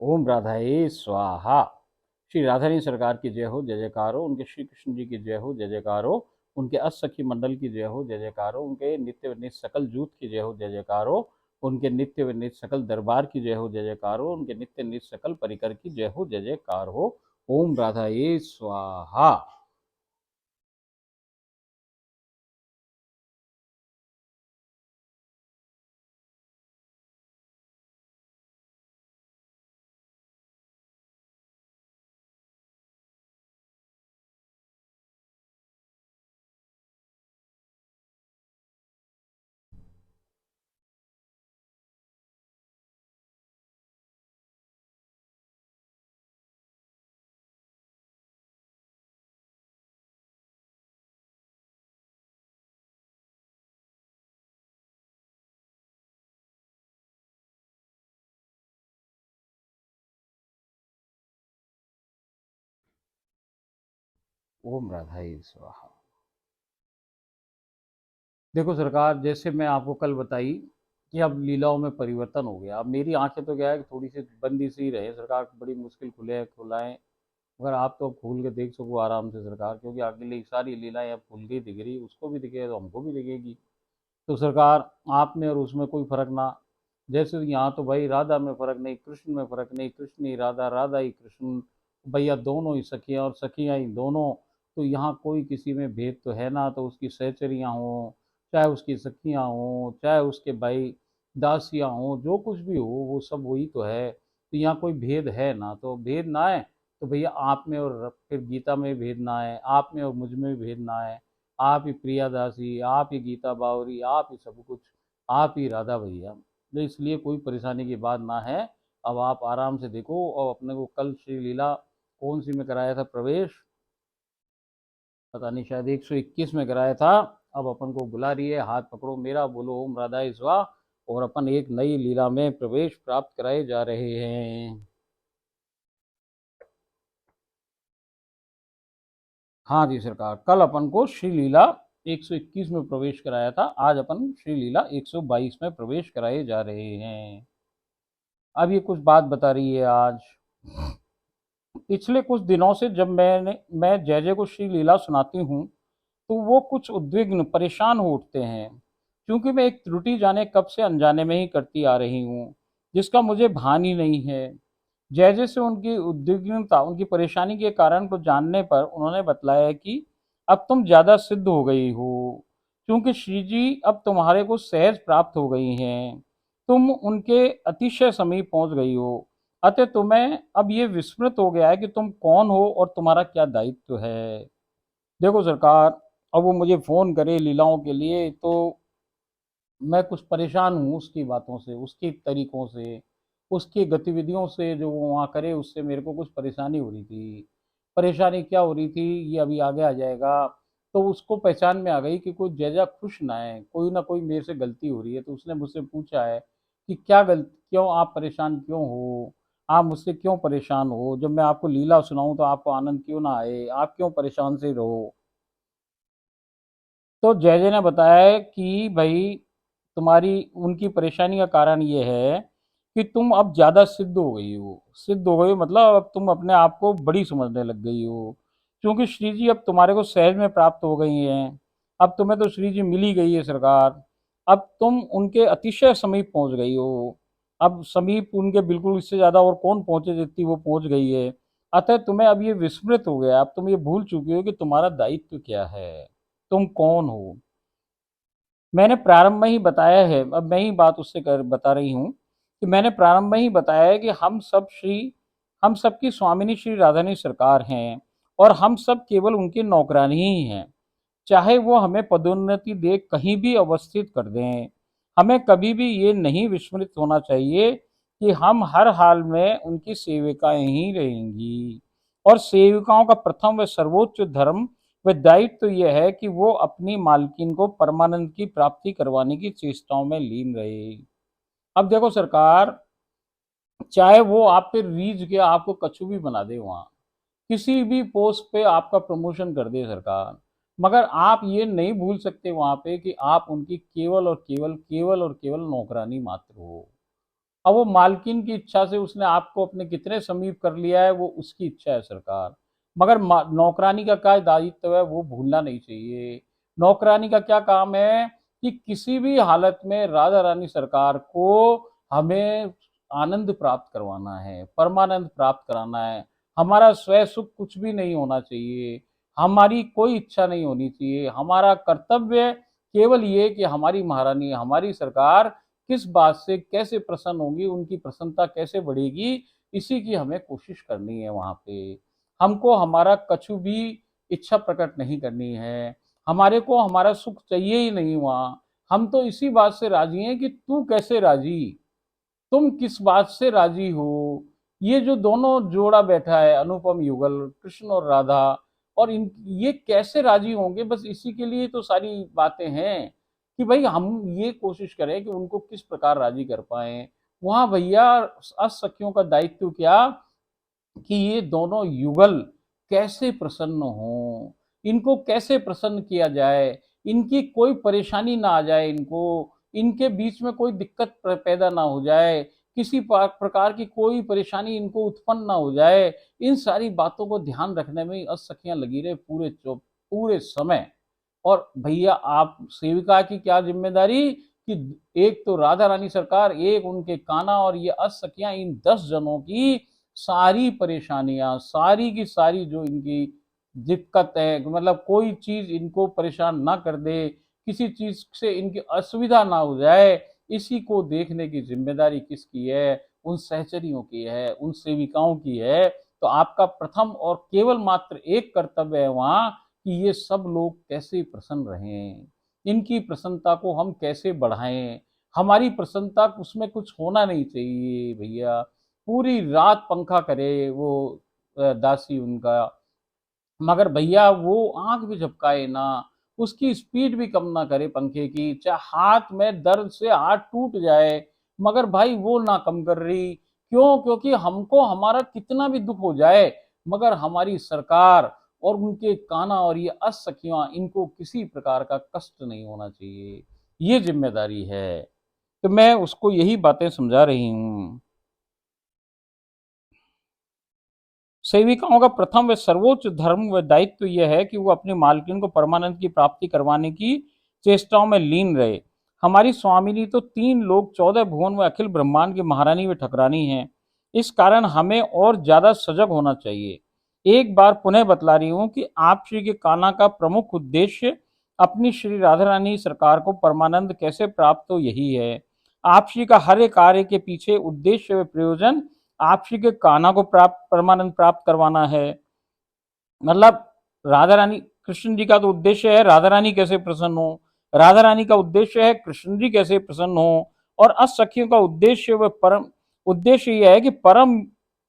ओम राधाए स्वाहा। श्री राधारानी सरकार की जय हो, जय जयकार हो। उनके श्री कृष्ण जी की जय हो, जय जयकार हो। उनके अष्टसखी मंडल की जय हो, जय जयकार हो। उनके नित्य विनीत सकल जूथ की जय हो, जय जयकार हो। उनके नित्य विनीत सकल दरबार की जय हो, जय जयकार हो। उनके नित्य नित सकल परिकर की जय हो, जय जयकार हो। ओम राधाए स्वाहा। ओम राधाए स्वाहा। देखो सरकार, जैसे मैं आपको कल बताई कि अब लीलाओं में परिवर्तन हो गया। अब मेरी आंखें तो क्या है कि थोड़ी सी बंदी सी रहे सरकार, बड़ी मुश्किल खुले खुलाएं। मगर आप तो खोल के देख सको आराम से सरकार, क्योंकि अगली सारी लीलाएं अब खुल के दिख रही, उसको भी दिखेगा तो हमको भी दिखेगी। तो सरकार, आप में और उसमें कोई फर्क ना। जैसे यहाँ तो भाई राधा में फर्क नहीं, कृष्ण में फर्क नहीं, कृष्ण ही राधा, राधा ही कृष्ण। भैया दोनों ही सखियाँ और सखियाँ ही दोनों। तो यहाँ कोई किसी में भेद तो है ना। तो उसकी सहचरियाँ हों, चाहे उसकी सखियाँ हों, चाहे उसके भाई दासियाँ हों, जो कुछ भी हो वो सब वही तो है। तो यहाँ कोई भेद है ना, तो भेद ना है। तो भैया आप में और फिर गीता में भेद ना है, आप में और मुझ में भी भेद ना है। आप ही प्रिया दासी, आप ही गीता बावरी, आप ही सब कुछ, आप ही राधा भैया। तो इसलिए कोई परेशानी की बात ना है। अब आप आराम से देखो। और अपने को कल श्री लीला कौन सी में कराया था प्रवेश, पता नहीं, शायद 121 में कराया था। अब अपन को बुला रही है, हाथ पकड़ो मेरा, बोलो ओम राधा स्वाहा। और अपन एक नई लीला में प्रवेश प्राप्त कराए जा रहे हैं। हाँ जी सरकार, कल अपन को श्री लीला 121 में प्रवेश कराया था। आज अपन श्री लीला 122 में प्रवेश कराए जा रहे हैं। अब ये कुछ बात बता रही है आज। पिछले कुछ दिनों से जब मैं जय जय को श्री लीला सुनाती हूँ, तो वो कुछ उद्विग्न परेशान हो उठते हैं। क्योंकि मैं एक त्रुटि जाने कब से अनजाने में ही करती आ रही हूँ, जिसका मुझे भान ही नहीं है। जय जय से उनकी उद्विग्नता, उनकी परेशानी के कारण को जानने पर उन्होंने बतलाया कि अब तुम ज्यादा सिद्ध हो गई हो, क्योंकि श्री जी अब तुम्हारे को सहज प्राप्त हो गई हैं। तुम उनके अतिशय समीप पहुंच गई हो। अतः तुम्हें अब ये विस्मृत हो गया है कि तुम कौन हो और तुम्हारा क्या दायित्व है। देखो सरकार, अब वो मुझे फोन करे लीलाओं के लिए, तो मैं कुछ परेशान हूँ उसकी बातों से, उसके तरीकों से, उसकी गतिविधियों से। जो वो वहाँ करे उससे मेरे को कुछ परेशानी हो रही थी। परेशानी क्या हो रही थी ये अभी आगे आ जाएगा। तो उसको पहचान में आ गई कि कोई जैजा खुश ना है, कोई ना कोई मेरे से गलती हो रही है। तो उसने मुझसे पूछा है कि क्या गलती, क्यों आप परेशान क्यों हो, आप मुझसे क्यों परेशान हो, जब मैं आपको लीला सुनाऊं तो आपको आनंद क्यों ना आए, आप क्यों परेशान से रहो। तो जय जय ने बताया है कि भाई, तुम्हारी उनकी परेशानी का कारण ये है कि तुम अब ज़्यादा सिद्ध हो गई हो। सिद्ध हो गई हो मतलब अब तुम अपने आप को बड़ी समझने लग गई हो। क्योंकि श्री जी अब तुम्हारे को सहज में प्राप्त हो गई हैं। अब तुम्हें तो श्री जी मिल ही गई है सरकार। अब तुम उनके अतिशय समीप पहुंच गई हो। अब समीप उनके बिल्कुल, इससे ज़्यादा और कौन पहुंचे जितनी वो पहुंच गई है। अतः तुम्हें अब ये विस्मृत हो गया, अब तुम ये भूल चुकी हो कि तुम्हारा दायित्व क्या है, तुम कौन हो। मैंने प्रारंभ में ही बताया है, अब मैं ही बात उससे कर बता रही हूँ कि मैंने प्रारंभ में ही बताया है कि हम सब की स्वामिनी श्री राधानी सरकार हैं। और हम सब केवल उनके नौकरानी ही हैं। चाहे वो हमें पदोन्नति दे कहीं भी अवस्थित कर दें, हमें कभी भी ये नहीं विस्मृत होना चाहिए कि हम हर हाल में उनकी सेविकाएं ही रहेंगी। और सेविकाओं का प्रथम व सर्वोच्च धर्म व दायित्व तो यह है कि वो अपनी मालकिन को परमानंद की प्राप्ति करवाने की चेष्टाओं में लीन रहे। अब देखो सरकार, चाहे वो आप पे रीझ के आपको कछु भी बना दे, वहां किसी भी पोस्ट पे आपका प्रमोशन कर दे सरकार, मगर आप ये नहीं भूल सकते वहां पे कि आप उनकी केवल और केवल, केवल और केवल नौकरानी मात्र हो। अब वो मालकिन की इच्छा से उसने आपको अपने कितने समीप कर लिया है, वो उसकी इच्छा है सरकार। मगर नौकरानी का क्या दायित्व है, वो भूलना नहीं चाहिए। नौकरानी का क्या काम है कि किसी भी हालत में राधा रानी सरकार को हमें आनंद प्राप्त करवाना है, परमानंद प्राप्त कराना है। हमारा स्वय सुख कुछ भी नहीं होना चाहिए, हमारी कोई इच्छा नहीं होनी चाहिए। हमारा कर्तव्य केवल ये कि हमारी महारानी, हमारी सरकार किस बात से कैसे प्रसन्न होंगी, उनकी प्रसन्नता कैसे बढ़ेगी, इसी की हमें कोशिश करनी है। वहाँ पे हमको हमारा कछु भी इच्छा प्रकट नहीं करनी है, हमारे को हमारा सुख चाहिए ही नहीं। वहाँ हम तो इसी बात से राजी हैं कि तू कैसे राजी, तुम किस बात से राजी हो। ये जो दोनों जोड़ा बैठा है, अनुपम युगल, कृष्ण और राधा, और इन ये कैसे राजी होंगे, बस इसी के लिए तो सारी बातें हैं कि भाई हम ये कोशिश करें कि उनको किस प्रकार राजी कर पाए। वहां भैया असखियों का दायित्व क्या कि ये दोनों युगल कैसे प्रसन्न हों, इनको कैसे प्रसन्न किया जाए, इनकी कोई परेशानी ना आ जाए, इनको इनके बीच में कोई दिक्कत पैदा ना हो जाए, किसी प्रकार की कोई परेशानी इनको उत्पन्न ना हो जाए। इन सारी बातों को ध्यान रखने में असखियां लगी रहे पूरे समय। और भैया आप सेविका की क्या जिम्मेदारी कि एक तो राधा रानी सरकार, एक उनके काना, और ये असखियां, इन 10 जनों की सारी परेशानियां, सारी की सारी जो इनकी दिक्कत है, मतलब कोई चीज इनको परेशान ना कर दे, किसी चीज से इनकी असुविधा ना हो जाए, इसी को देखने की जिम्मेदारी किसकी है? उन सहचरियों की है, उन सेविकाओं की है। तो आपका प्रथम और केवल मात्र एक कर्तव्य है वहां कि ये सब लोग कैसे प्रसन्न रहें, इनकी प्रसन्नता को हम कैसे बढ़ाएं। हमारी प्रसन्नता उसमें कुछ होना नहीं चाहिए भैया। पूरी रात पंखा करे वो दासी उनका, मगर भैया वो आंख भी झपकाए ना, उसकी स्पीड भी कम ना करे पंखे की, चाहे हाथ में दर्द से हाथ टूट जाए, मगर भाई वो ना कम कर रही। क्यों? क्योंकि हमको हमारा कितना भी दुख हो जाए, मगर हमारी सरकार और उनके काना और ये असखियां, इनको किसी प्रकार का कष्ट नहीं होना चाहिए, ये जिम्मेदारी है। तो मैं उसको यही बातें समझा रही हूँ। सेविकाओं का प्रथम व सर्वोच्च धर्म व दायित्व यह है कि वो अपनी मालकिन को परमानंद की प्राप्ति करवाने की चेष्टाओं में लीन रहे। हमारी स्वामिनी तो 3 लोग, 14 भुवन व अखिल ब्रह्मांड की महारानी व ठकरानी हैं। इस कारण हमें और ज्यादा सजग होना चाहिए। एक बार पुनः बतला रही हूँ कि आप श्री के काना का प्रमुख उद्देश्य अपनी श्री राधा रानी सरकार को परमानंद कैसे प्राप्त हो, यही है। आप श्री का हर एक कार्य के पीछे उद्देश्य व प्रयोजन आप श्री के कान्हा को परमानंद प्राप्त करवाना है। मतलब राधा रानी, कृष्ण जी का तो उद्देश्य है राधा रानी कैसे प्रसन्न हो, राधा रानी का उद्देश्य है कृष्ण जी कैसे प्रसन्न हो, और असखियों का उद्देश्य व परम उद्देश्य यह है कि परम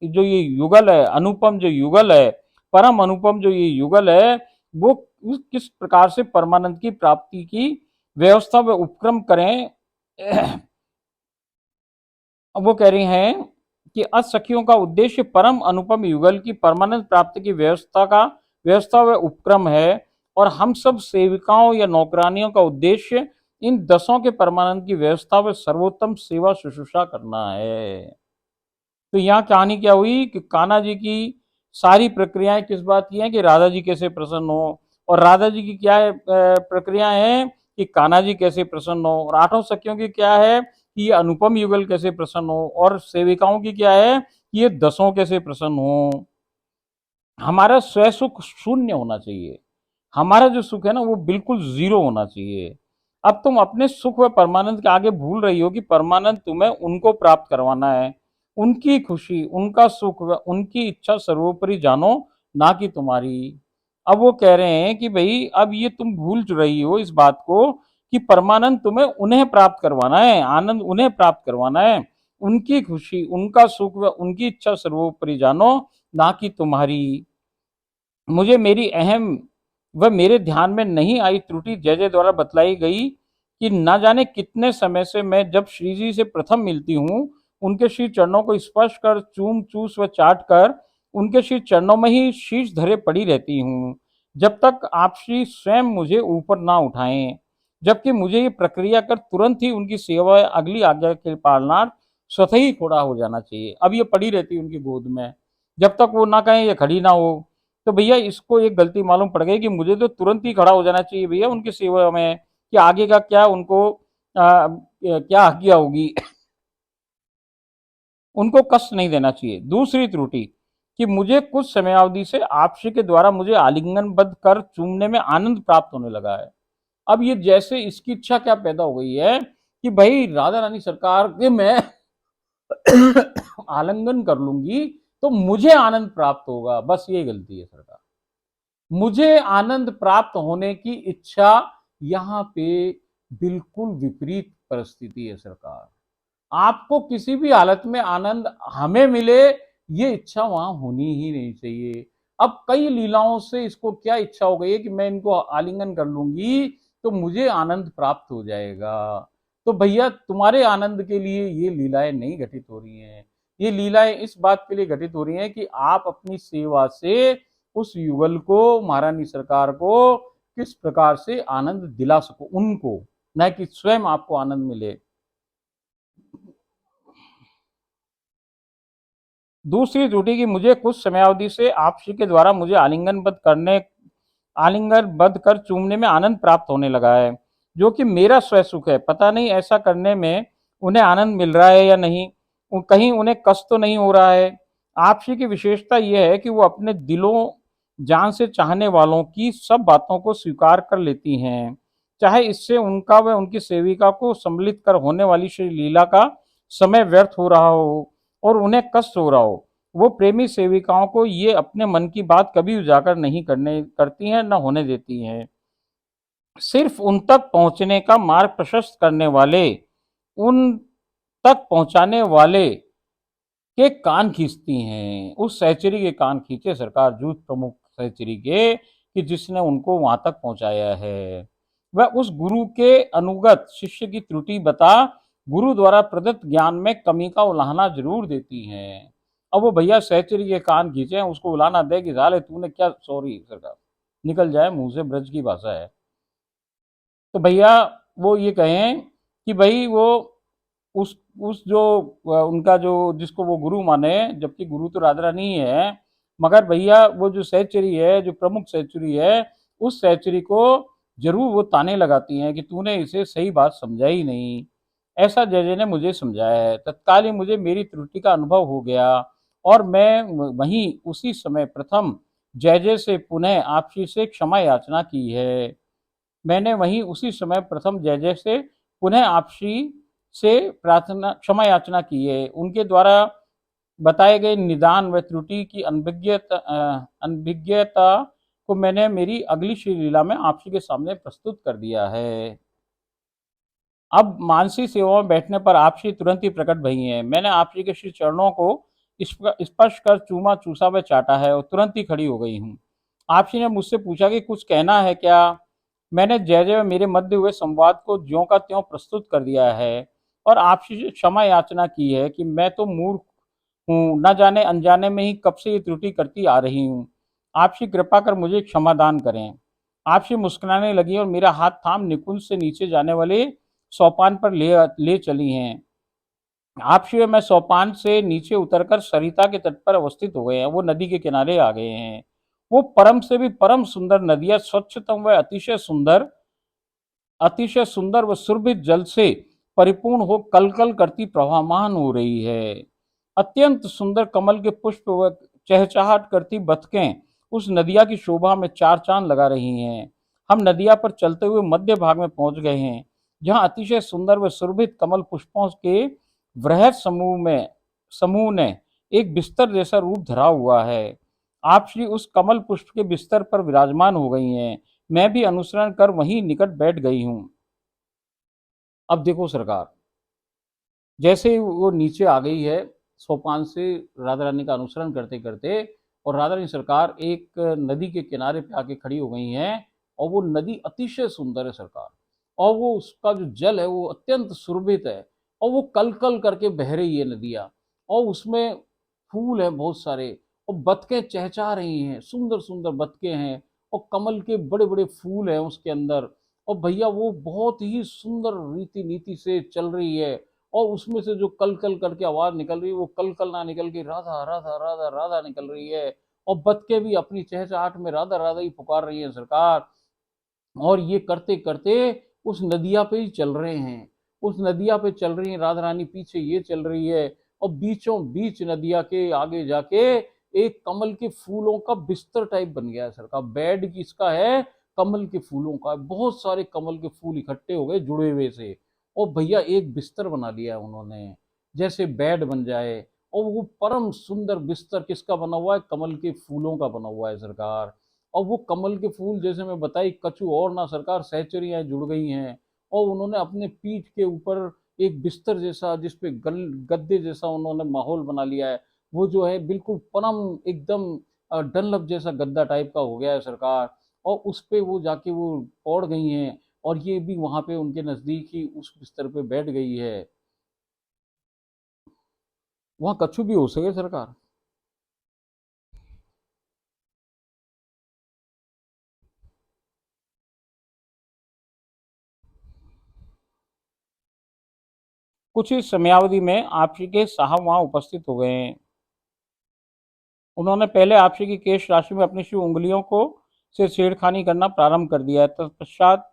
जो ये युगल है, अनुपम जो युगल है, परम अनुपम जो ये युगल है, वो किस प्रकार से परमानंद की प्राप्ति की व्यवस्था व उपक्रम करें। अब वो कह रही हैं कि असखियों का उद्देश्य परम अनुपम युगल की परमानेंट प्राप्ति की व्यवस्था व उपक्रम है, और हम सब सेविकाओं या नौकरानियों का उद्देश्य इन 10 के परमानंद की व्यवस्था व सर्वोत्तम सेवा शुश्रूषा करना है। तो यहाँ कहानी क्या हुई कि कान्हा जी की सारी प्रक्रियाएं किस बात की हैं कि राधा जी कैसे प्रसन्न हो, और राधा जी की क्या प्रक्रिया है कि कान्हा जी कैसे प्रसन्न हो, और 8 सखियों की क्या है कि ये अनुपम युगल कैसे प्रसन्न हो, और सेविकाओं की क्या है कि ये 10 कैसे प्रसन्न हो। हमारा स्वय सुख शून्य होना चाहिए, हमारा जो सुख है ना वो बिल्कुल जीरो होना चाहिए। अब तुम अपने सुख व परमानंद के आगे भूल रही हो कि परमानंद तुम्हें उनको प्राप्त करवाना है। उनकी खुशी, उनका सुख व उनकी इच्छा सर्वोपरि जानो, ना कि तुम्हारी। अब वो कह रहे हैं कि भाई अब ये तुम भूल रही हो इस बात को कि परमानंद तुम्हें उन्हें प्राप्त करवाना है, आनंद उन्हें प्राप्त करवाना है। उनकी खुशी, उनका सुख व उनकी इच्छा सर्वोपरि जानो, ना कि तुम्हारी। मुझे मेरी अहम व मेरे ध्यान में नहीं आई त्रुटि जय जय द्वारा बतलाई गई कि न जाने कितने समय से मैं जब श्री जी से प्रथम मिलती हूँ, उनके श्री चरणों को स्पर्श कर, चूम चूस व चाट कर उनके श्री चरणों में ही शीश धरे पड़ी रहती हूँ, जब तक आप श्री स्वयं मुझे ऊपर ना उठाएं। जबकि मुझे ये प्रक्रिया कर तुरंत ही उनकी सेवा अगली आज्ञा के पालनार्थ स्वतः ही खड़ा हो जाना चाहिए। अब ये पड़ी रहती है उनकी गोद में, जब तक वो ना कहें ये खड़ी ना हो। तो भैया इसको एक गलती मालूम पड़ गई कि मुझे तो तुरंत ही खड़ा हो जाना चाहिए भैया उनकी सेवा में, कि आगे का क्या उनको क्या आज्ञा होगी। उनको कष्ट नहीं देना चाहिए। दूसरी त्रुटि कि मुझे कुछ समयावधि से आपसी के द्वारा मुझे आलिंगनबद्ध कर चूमने में आनंद प्राप्त होने लगा है। अब ये जैसे इसकी इच्छा क्या पैदा हो गई है कि भाई राधा रानी सरकार के मैं आलिंगन कर लूंगी तो मुझे आनंद प्राप्त होगा। बस ये गलती है सरकार। मुझे आनंद प्राप्त होने की इच्छा यहाँ पे बिल्कुल विपरीत परिस्थिति है सरकार। आपको किसी भी हालत में आनंद हमें मिले ये इच्छा वहां होनी ही नहीं चाहिए। अब कई लीलाओं से इसको क्या इच्छा हो गई है कि मैं इनको आलिंगन कर लूंगी तो मुझे आनंद प्राप्त हो जाएगा। तो भैया तुम्हारे आनंद के लिए ये लीलाएं नहीं घटित हो रही हैं। ये लीलाएं इस बात के लिए घटित हो रही हैं कि आप अपनी सेवा से उस युगल को, महारानी सरकार को किस प्रकार से आनंद दिला सको उनको, न कि स्वयं आपको आनंद मिले। दूसरी त्रुटि कि मुझे कुछ समयावधि से आपसी के द्वारा मुझे आलिंगनबद्ध कर चूमने में आनंद प्राप्त होने लगा है, जो कि मेरा स्वय सुख है। पता नहीं ऐसा करने में उन्हें आनंद मिल रहा है या नहीं, कहीं उन्हें कष्ट तो नहीं हो रहा है। आपसी की विशेषता यह है कि वो अपने दिलों जान से चाहने वालों की सब बातों को स्वीकार कर लेती हैं, चाहे इससे उनका व उनकी सेविका को सम्मिलित कर होने वाली श्री लीला का समय व्यर्थ हो रहा हो और उन्हें कष्ट हो रहा हो। वो प्रेमी सेविकाओं को ये अपने मन की बात कभी उजागर नहीं करने करती हैं, न होने देती हैं। सिर्फ उन तक पहुंचने का मार्ग प्रशस्त करने वाले, उन तक पहुंचाने वाले के कान खींचती हैं। उस सहचरी के कान खींचे सरकार, जूथ प्रमुख सहचरी के, कि जिसने उनको वहां तक पहुंचाया है। वह उस गुरु के अनुगत शिष्य की त्रुटि बता गुरु द्वारा प्रदत्त ज्ञान में कमी का उलाहना जरूर देती हैं। अब वो भैया सहचरी के कान खींचे, उसको उलाहना दे कि साले तूने क्या, सॉरी सरकार निकल जाए मुंह से, ब्रज की भाषा है। तो भैया वो ये कहें कि भाई वो उस जो उनका जो जिसको वो गुरु माने, जबकि गुरु तो राधा रानी ही है, मगर भैया वो जो सहचरी है, जो प्रमुख सहचरी है, उस सहचरी को जरूर वो ताने लगाती हैं कि तूने इसे सही बात समझा ही नहीं। ऐसा जय जय ने मुझे समझाया है। तत्काल ही मुझे मेरी त्रुटि का अनुभव हो गया और मैं वहीं उसी समय प्रथम जय जय से पुनः आपसी से क्षमा याचना की है। मैंने वहीं उसी समय प्रथम जय जय से पुनः आपसी से प्रार्थना क्षमा याचना की है। उनके द्वारा बताए गए निदान व त्रुटि की अनभिज्ञता को मैंने मेरी अगली श्री लीला में आपसी के सामने प्रस्तुत कर दिया है। अब मानसी सेवा में बैठने पर आपसी तुरंत ही प्रकट भई है। मैंने आपसी के श्री चरणों को स्पर्श कर चूमा चूसा व चाटा है और तुरंत ही खड़ी हो गई हूँ। आपसी ने मुझसे पूछा कि कुछ कहना है क्या। मैंने जय जय मेरे मध्य हुए संवाद को ज्यों का त्यों प्रस्तुत कर दिया है और आपसी से क्षमा याचना की है कि मैं तो मूर्ख हूँ, न जाने अनजाने में ही कब से ये त्रुटि करती आ रही हूँ। आपसी कृपा कर मुझे क्षमादान करें। आपसी मुस्कुराने लगी और मेरा हाथ थाम निकुंज से नीचे जाने वाले सोपान पर ले चली हैं। आपसी मैं सोपान से नीचे उतरकर सरिता के तट पर अवस्थित हो गए हैं। वो नदी के किनारे आ गए हैं। वो परम से भी परम सुंदर नदियां स्वच्छतम व अतिशय सुंदर व सुरभित जल से परिपूर्ण हो कल कल करती प्रवाहमान हो रही है। अत्यंत सुंदर कमल के पुष्प व चहचहाट करती बतखें उस नदिया की शोभा में चार चांद लगा रही हैं। हम नदिया पर चलते हुए मध्य भाग में पहुंच गए हैं, जहां अतिशय सुंदर व सुरभित कमल पुष्पों के वृहद समूह ने एक बिस्तर जैसा रूप धरा हुआ है। आप श्री उस कमल पुष्प के बिस्तर पर विराजमान हो गई हैं। मैं भी अनुसरण कर वहीं निकट बैठ गई हूँ। अब देखो सरकार, जैसे ही वो नीचे आ गई है सोपान से राधा रानी का अनुसरण करते करते, और राधा रानी सरकार एक नदी के किनारे पे आके खड़ी हो गई हैं, और वो नदी अतिशय सुंदर है सरकार, और वो उसका जो जल है वो अत्यंत सुरभित है, और वो कल कल करके बह रही है नदियाँ, और उसमें फूल हैं बहुत सारे, और बतखें चहचहा रही हैं, सुंदर सुंदर बतखें हैं, और कमल के बड़े बड़े फूल हैं उसके अंदर। और भैया वो बहुत ही सुंदर रीति नीति से चल रही है, और उसमें से जो कल कल करके आवाज निकल रही है वो कल कल ना निकल के राधा राधा राधा राधा निकल रही है। और बतके भी अपनी चहचहाट में राधा राधा ही पुकार रही है सरकार। और ये करते करते उस नदिया पे ही चल रहे हैं, उस नदिया पे चल रही है राधा रानी, पीछे ये चल रही है। और बीचों बीच नदिया के आगे जाके एक कमल के फूलों का बिस्तर टाइप बन गया है सरकार। बेड किसका है? कमल के फूलों का। बहुत सारे कमल के फूल इकट्ठे हो गए जुड़े हुए से, और भैया एक बिस्तर बना लिया है उन्होंने, जैसे बेड बन जाए। और वो परम सुंदर बिस्तर किसका बना हुआ है? कमल के फूलों का बना हुआ है सरकार। और वो कमल के फूल, जैसे मैं बताई, कछु और ना सरकार, सहचरियां जुड़ गई हैं। और उन्होंने अपने पीठ के ऊपर एक बिस्तर जैसा, जिसपे गद्दे जैसा उन्होंने माहौल बना लिया है। वो जो है बिल्कुल परम एकदम डनलप जैसा गद्दा टाइप का हो गया है सरकार। और उस पे वो जाके वो पौड़ गई हैं, और ये भी वहां पे उनके नजदीक ही उस बिस्तर पे बैठ गई है। वहां कछु भी हो सके सरकार। कुछ ही समयावधि में आपसी के साहब वहां उपस्थित हो गए हैं। उन्होंने पहले आपसी की केश राशि में अपनी शुभ उंगलियों को से छेड़खानी करना प्रारंभ कर दिया है। तत्पश्चात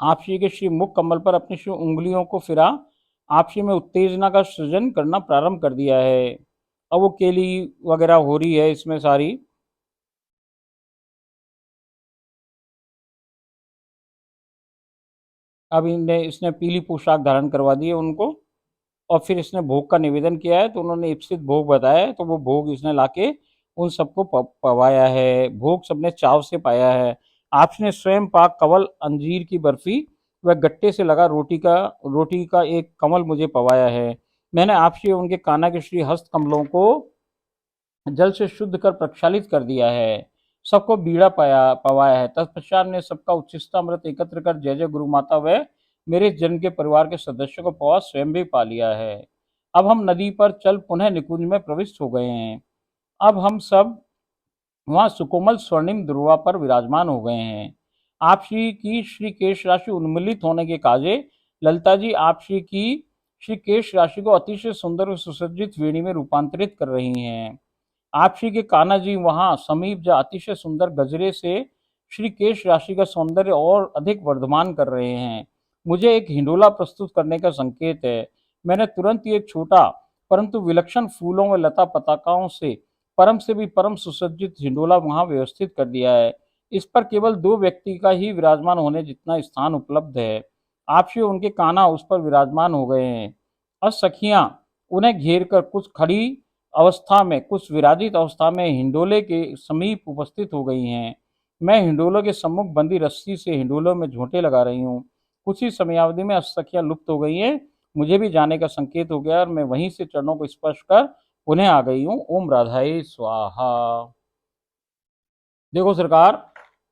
आपसी के श्री मुख कमल पर अपनी शुभ उंगलियों को फिरा आपसी में उत्तेजना का सृजन करना प्रारंभ कर दिया है। अब वो केली वगैरह हो रही है इसमें सारी। अब इन्हें इसने पीली पोशाक धारण करवा दी है उनको। और फिर इसने भोग का निवेदन किया है, तो उन्होंने इप्सित भोग बताया है, तो वो भोग इसने लाके उन सबको पवाया है। भोग सबने चाव से पाया है। आपने स्वयं पाक कवल अंजीर की बर्फी व गट्टे से लगा रोटी का एक कमल मुझे पवाया है। मैंने आपसे उनके काना के श्री हस्त कमलों को जल से शुद्ध कर प्रक्षालित कर दिया है। सबको बीड़ा पवाया है। तत्पश्चात ने सबका उच्छिष्टामृत एकत्र कर जय जय गुरु माता व मेरे जन्म के परिवार के सदस्यों को पवा स्वयं भी पा लिया है। अब हम नदी पर चल पुनः निकुंज में प्रविष्ट हो गए हैं। अब हम सब वहां सुकोमल स्वर्णिम ध्रुवा पर विराजमान हो गए हैं। आप श्री की श्री केश राशि उन्मूलित होने के काजे ललिता जी आप श्री की श्री केश राशि को अतिशय सुंदर और सुसज्जित वेणी में रूपांतरित कर रही हैं। आपसी के कान्हा जी वहां समीप जा अतिशय सुंदर गजरे से श्री केश राशि का सौंदर्य और अधिक वर्धमान कर रहे हैं। मुझे एक हिंडोला प्रस्तुत करने का संकेत है। मैंने तुरंत ही एक छोटा परंतु विलक्षण फूलों व लता पताकाओं से भी परम सुसज्जित हिंडोला वहां व्यवस्थित कर दिया है। इस पर केवल दो व्यक्ति का ही विराजमान होने जितना स्थान उपलब्ध है। आपसी उनके कान्हा उस पर विराजमान हो गए हैं। और सखियां उन्हें घेर कर कुछ खड़ी अवस्था में, कुछ विराजित अवस्था में हिंडोले के समीप उपस्थित हो गई हैं। मैं हिंडोलों के सम्मुख बंदी रस्सी से हिंडोलों में झोंटे लगा रही हूँ। कुछ ही समयावधि में सखियां लुप्त हो गई हैं। मुझे भी जाने का संकेत हो गया और मैं वहीं से चरणों को स्पर्श कर पुनः आ गई हूँ। ओम राधाई स्वाहा। देखो सरकार,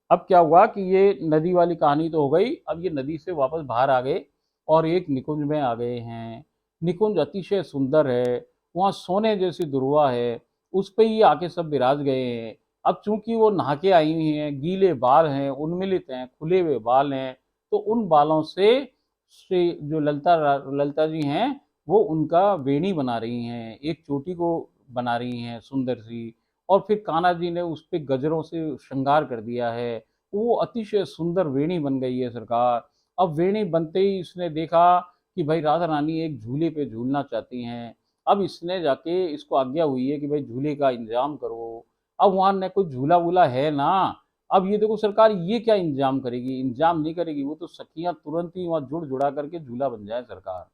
अब क्या हुआ कि ये नदी वाली कहानी तो हो गई। अब ये नदी से वापस बाहर आ गए और एक निकुंज में आ गए हैं। निकुंज अतिशय सुंदर है, वहाँ सोने जैसी दुर्वा है, उस पे ही आके सब विराज गए हैं। अब चूंकि वो नहा के आई हुई हैं, गीले बाल हैं, उन्मिलित हैं, खुले हुए बाल हैं, तो उन बालों से श्री जो ललिता जी हैं, वो उनका वेणी बना रही हैं, एक चोटी को बना रही हैं सुंदर सी। और फिर कान्हा जी ने उस पे गजरों से श्रृंगार कर दिया है। वो अतिशय सुंदर वेणी बन गई है सरकार। अब वेणी बनते ही इसने देखा कि भाई राधा रानी एक झूले पे झूलना चाहती हैं। अब इसने जाके इसको आज्ञा हुई है कि भाई झूले का इंतजाम करो। अब वहां न कोई झूला वूला है ना। अब ये देखो सरकार, ये क्या इंतजाम करेगी? इंतजाम नहीं करेगी, वो तो सखियां तुरंत ही वहां जुड़ जुड़ा करके झूला बन जाए सरकार।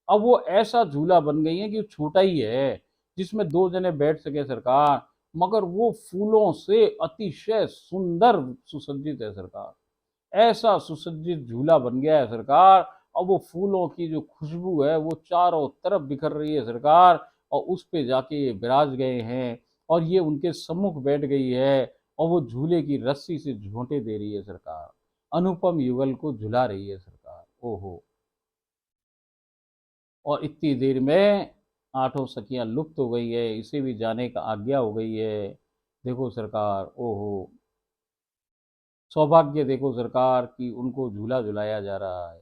अब वो ऐसा झूला बन गई है कि छोटा ही है, जिसमें दो जने बैठ सके सरकार। मगर वो फूलों से अतिशय सुंदर सुसज्जित है सरकार। ऐसा सुसज्जित झूला बन गया है सरकार। और वो फूलों की जो खुशबू है वो चारों तरफ बिखर रही है सरकार। और उस पे जाके ये विराज गए हैं, और ये उनके सम्मुख बैठ गई है। और वो झूले की रस्सी से झोंटे दे रही है सरकार। अनुपम युगल को झुला रही है सरकार। ओहो। और इतनी देर में आठों सखियां लुप्त हो गई है, इसे भी जाने का आज्ञा हो गई है। देखो सरकार, ओहो, सौभाग्य देखो सरकार कि उनको झूला झुलाया जा रहा है।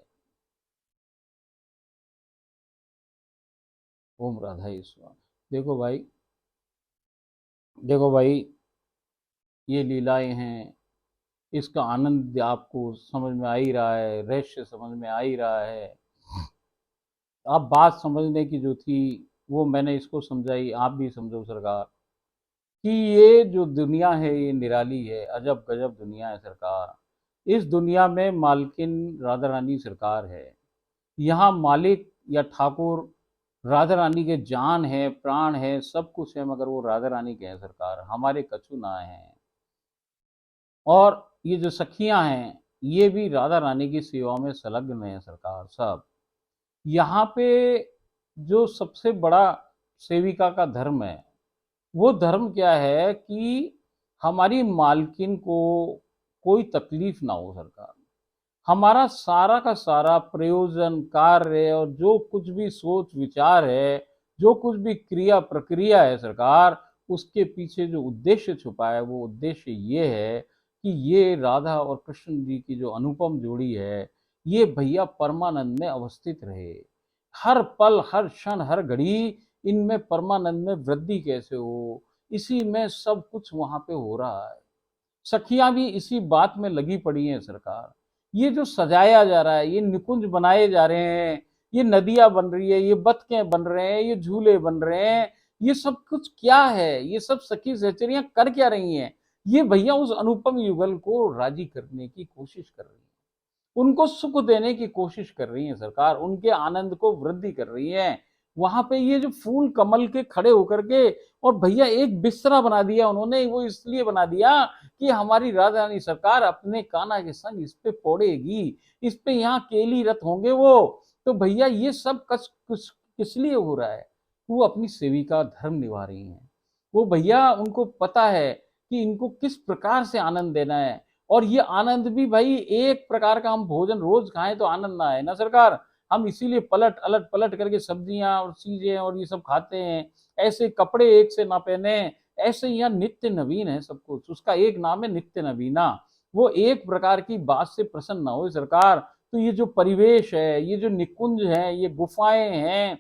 ओम राधाई स्वाहा। देखो भाई, देखो भाई, ये लीलाएं हैं, इसका आनंद आपको समझ में आ ही रहा है, रहस्य समझ में आ ही रहा है। अब बात समझने की जो थी वो मैंने इसको समझाई, आप भी समझो सरकार, कि ये जो दुनिया है ये निराली है, अजब गजब दुनिया है सरकार। इस दुनिया में मालकिन राधा रानी सरकार है। यहाँ मालिक या ठाकुर राधा रानी के जान है, प्राण है, सब कुछ है, मगर वो राधा रानी के हैं सरकार, हमारे कछु ना है। और ये जो सखियां हैं ये भी राधा रानी की सेवा में संलग्न है सरकार सब। यहाँ पे जो सबसे बड़ा सेविका का धर्म है, वो धर्म क्या है कि हमारी मालकिन को कोई तकलीफ ना हो सरकार। हमारा सारा का सारा प्रयोजन, कार्य और जो कुछ भी सोच विचार है, जो कुछ भी क्रिया प्रक्रिया है सरकार, उसके पीछे जो उद्देश्य छुपा है वो उद्देश्य ये है कि ये राधा और कृष्ण जी की जो अनुपम जोड़ी है, ये भैया परमानंद में अवस्थित रहे। हर पल, हर क्षण, हर घड़ी इनमें परमानंद में वृद्धि कैसे हो, इसी में सब कुछ वहां पे हो रहा है। सखियां भी इसी बात में लगी पड़ी हैं सरकार। ये जो सजाया जा रहा है, ये निकुंज बनाए जा रहे हैं, ये नदियां बन रही है, ये बतखें बन रहे हैं, ये झूले बन रहे हैं, ये सब कुछ क्या है? ये सब सखी सहचरियां कर क्या रही हैं? ये भैया उस अनुपम युगल को राजी करने की कोशिश कर रही है, उनको सुख देने की कोशिश कर रही है सरकार, उनके आनंद को वृद्धि कर रही है। वहां पे ये जो फूल कमल के खड़े होकर के, और भैया एक बिस्तरा बना दिया उन्होंने, वो इसलिए बना दिया कि हमारी राधा रानी सरकार अपने कान्हा के संग इस पे पौड़ेगी, इस पे यहाँ केली रथ होंगे वो। तो भैया ये सब कुछ किस लिए हो रहा है? वो अपनी सेविका धर्म निभा रही हैं। वो भैया उनको पता है कि इनको किस प्रकार से आनंद देना है। और ये आनंद भी भाई एक प्रकार का हम भोजन रोज खाएं तो आनंद ना आए ना सरकार। हम इसीलिए पलट अलट पलट करके सब्जियां और चीजें और ये सब खाते हैं। ऐसे कपड़े एक से ना पहने, ऐसे यहाँ नित्य नवीन है सब कुछ, उसका एक नाम है नित्य नवीना। वो एक प्रकार की बात से प्रसन्न ना हो सरकार। तो ये जो परिवेश है, ये जो निकुंज है, ये गुफाएं हैं,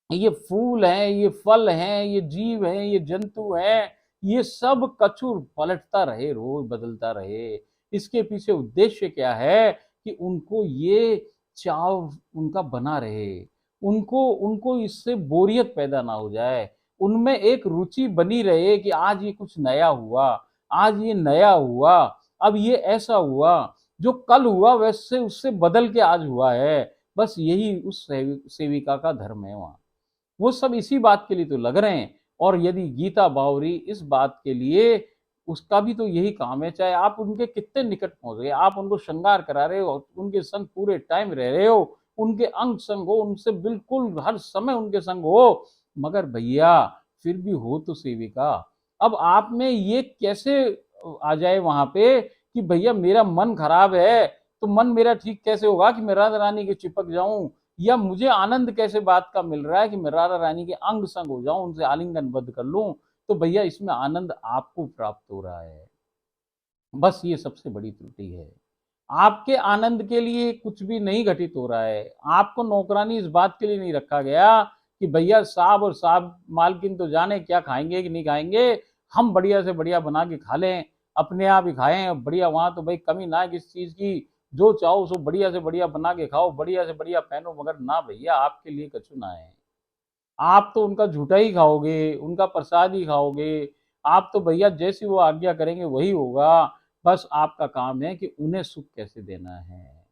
ये फूल हैं, ये फल हैं, ये जीव हैं, ये जंतु हैं, ये सब कछुर पलटता रहे, रोज बदलता रहे। इसके पीछे उद्देश्य क्या है कि उनको ये चाव उनका बना रहे, उनको उनको इससे बोरियत पैदा ना हो जाए, उनमें एक रुचि बनी रहे कि आज ये कुछ नया हुआ, आज ये नया हुआ, अब ये ऐसा हुआ, जो कल हुआ वैसे उससे बदल के आज हुआ है। बस यही उस सेविका का धर्म है वहां। वो सब इसी बात के लिए तो लग रहे हैं। और यदि गीता बावरी इस बात के लिए, उसका भी तो यही काम है, चाहे आप उनके कितने निकट पहुंच गए, आप उनको श्रृंगार करा रहे हो, उनके संग पूरे टाइम रह रहे हो, उनके अंग संग हो, उनसे बिल्कुल हर समय उनके संग हो, मगर भैया फिर भी हो तो सेविका। अब आप में ये कैसे आ जाए वहां पे कि भैया मेरा मन खराब है, तो मन मेरा ठीक कैसे होगा कि मैं राधा रानी के चिपक जाऊं? या मुझे आनंद कैसे बात का मिल रहा है कि मैं राधा रानी के अंग संग हो जाऊं, उनसे आलिंगनबद्ध कर लूं? तो भैया इसमें आनंद आपको प्राप्त हो रहा है। बस ये सबसे बड़ी त्रुटि है। आपके आनंद के लिए कुछ भी नहीं घटित हो रहा है। आपको नौकरानी इस बात के लिए नहीं रखा गया कि भैया साहब और साहब मालकिन तो जाने क्या खाएंगे कि नहीं खाएंगे, हम बढ़िया से बढ़िया बना के खा लें, अपने आप ही खाएं बढ़िया, वहां तो भाई कमी ना है किसी चीज की, जो चाहो सो बढ़िया से बढ़िया बना के खाओ, बढ़िया से बढ़िया पहनो, मगर ना भैया आपके लिए कछु ना है। आप तो उनका झूठा ही खाओगे, उनका प्रसाद ही खाओगे। आप तो भैया जैसी वो आज्ञा करेंगे वही होगा। बस आपका काम है कि उन्हें सुख कैसे देना है।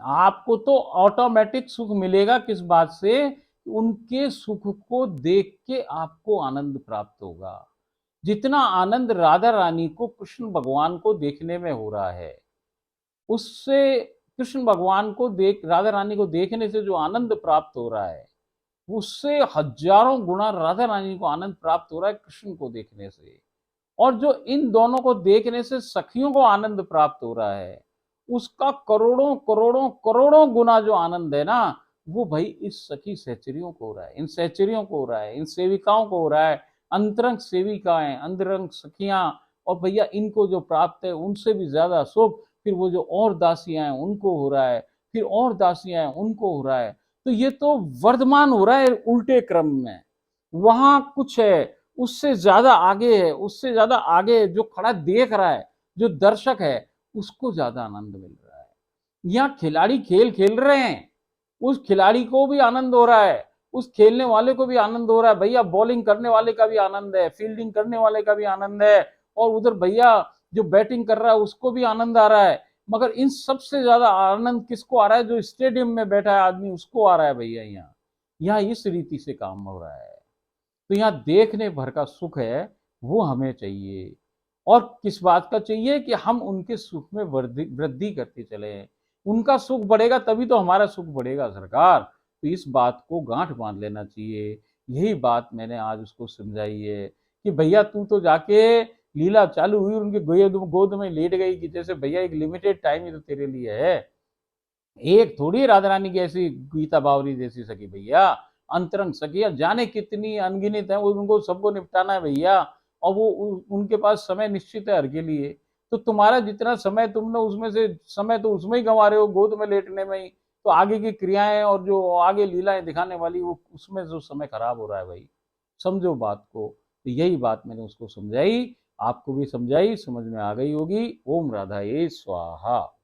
आपको तो ऑटोमेटिक सुख मिलेगा किस बात से? उनके सुख को देख के आपको आनंद प्राप्त होगा। जितना आनंद राधा रानी को कृष्ण भगवान को देखने में हो रहा है, उससे कृष्ण भगवान को देख, राधा रानी को देखने से जो आनंद प्राप्त हो रहा है, उससे हजारों गुना राधा रानी को आनंद प्राप्त हो रहा है कृष्ण को देखने से। और जो इन दोनों को देखने से सखियों को आनंद प्राप्त हो रहा है, उसका करोड़ों करोड़ों करोड़ों गुना जो आनंद है ना, वो भाई इस सखी सहचरियों को हो रहा है, इन सहचरियों को हो रहा है, इन सेविकाओं को हो रहा है। अंतरंग सेविकाएं, अंतरंग सखियां, और भैया इनको जो प्राप्त है उनसे भी ज्यादा सुख फिर वो जो और दासियां हैं उनको हो रहा है, फिर और दासियां हैं उनको हो रहा है। तो ये तो वर्धमान हो रहा है उल्टे क्रम में। वहां कुछ है, उससे ज्यादा आगे है, उससे ज्यादा आगे जो खड़ा देख रहा है, जो दर्शक है, उसको ज्यादा आनंद मिल रहा है। यहाँ खिलाड़ी खेल खेल रहे हैं, उस खिलाड़ी को भी आनंद हो रहा है, उस खेलने वाले को भी आनंद हो रहा है। भैया बॉलिंग करने वाले का भी आनंद है, फील्डिंग करने वाले का भी आनंद है, और उधर भैया जो बैटिंग कर रहा है उसको भी आनंद आ रहा है। मगर इन सबसे ज्यादा आनंद किसको आ रहा है? जो स्टेडियम में बैठा है आदमी, उसको आ रहा है भैया। यहाँ यहाँ इस रीति से काम हो रहा है। तो यहाँ देखने भर का सुख है, वो हमें चाहिए। और किस बात का चाहिए? कि हम उनके सुख में वृद्धि करते चले। उनका सुख बढ़ेगा तभी तो हमारा सुख बढ़ेगा सरकार। तो इस बात को गांठ बांध लेना चाहिए। यही बात मैंने आज उसको समझाई है कि भैया तू तो जाके लीला चालू हुई उनके गोद में लेट गई कि जैसे भैया एक लिमिटेड टाइम ही तो तेरे लिए है। एक थोड़ी राधा रानी की ऐसी गीता बावरी जैसी सखी भैया, अंतरंग सखियां जाने कितनी अनगिनत है, उनको सबको निपटाना है भैया। और वो उनके पास समय निश्चित है हर के लिए। तो तुम्हारा जितना समय तुमने उसमें से समय तो उसमें ही गंवा रहे हो, गोद में लेटने में ही। तो आगे की क्रियाएं और जो आगे लीलाएं दिखाने वाली, वो उसमें जो समय खराब हो रहा है भाई। समझो बात को। तो यही बात मैंने उसको समझाई, आपको भी समझाई, समझ में आ गई होगी। ओम राधा ये स्वाहा।